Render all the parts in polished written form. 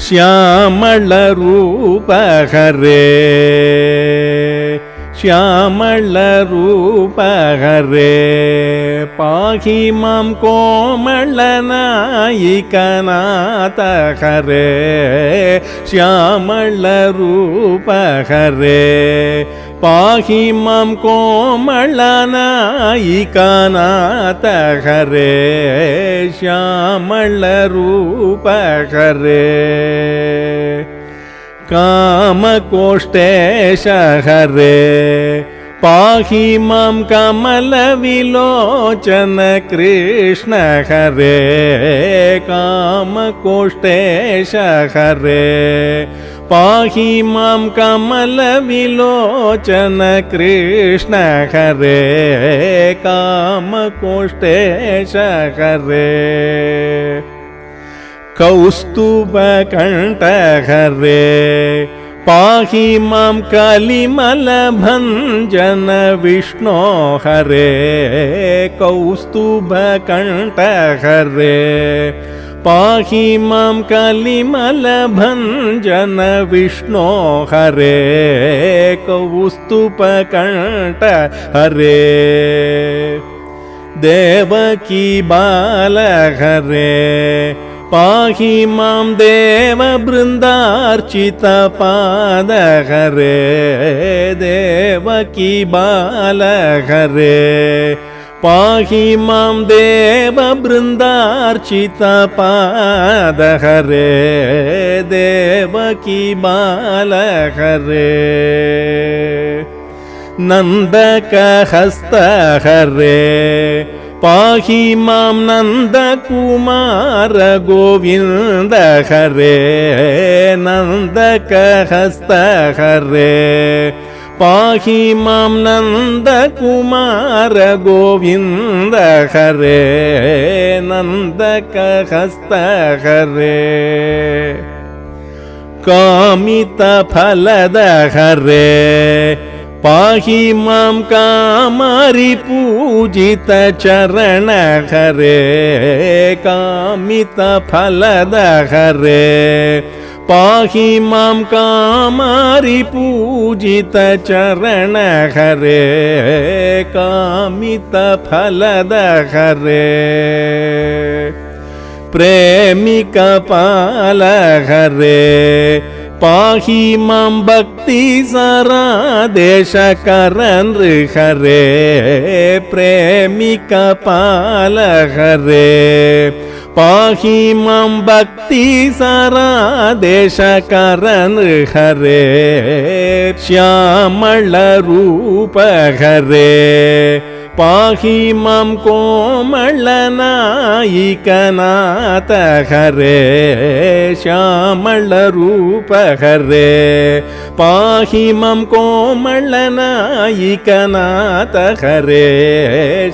श्यामल रूप हरे श्यामल रूप हरे पाहि मां कोमलनायिकनाथ हरे श्यामल रूप हरे पाहि मां कोमलनायिकनाथ हरे श्यामल रूप हरे कामकोष्ठेश हरे पाहि मां कमलविलोचन कृष्ण हरे कामकोष्ठेश हरे पाहि मां कमलविलोचन कृष्ण हरे कामकोष्ठेश हरे कौस्तुभकण्ठ हरे पाहि मां कलिमलभञ्जन विष्णो हरे कौस्तुभकण्ठ हरे पाहि मां कलिमलभञ्जन विष्णो हरे कौस्तुभकण्ठ हरे देवकी बाल हरे पाहि मां देववृन्दार्चित पाद हरे देवकी बाल हरे पाहि मां देववृन्दार्चित पाद हरे देवकी बाल हरे नन्दकहस्त हरे पाहि मां नन्दकुमार गोविन्द हरे नन्दकहस्त हरे पाहि मां नन्दकुमार गोविन्द हरे नन्दकहस्त हरे कामितफलद हरे पाहि मां कामरि पूजित चरण हरे कामितफलद हरे पाहि मां कामरि पूजित चरण हरे कामितफलद हरे प्रेमिकपाल हरे पाहि मां भक्ति सरादेश करन्द्र हरे प्रेमिकपाल हरे पाहि मां भक्ति सरादेश करन्द्र हरे श्यामल रूप हरे पाहि मां कोमलनायिकनाथ हरे श्यामल रूप हरे पाहि मां कोमलनायिकनाथ हरे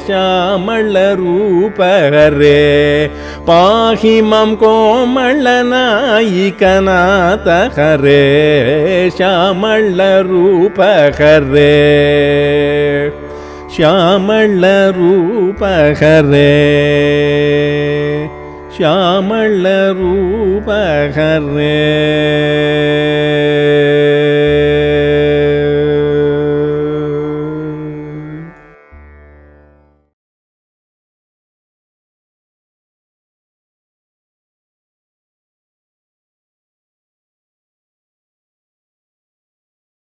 श्यामल रूप हरे पाहि मां कोमलनायिकनाथ हरे श्यामल रूप हरे श्यामल रूप हरे श्यामल रूप हरे।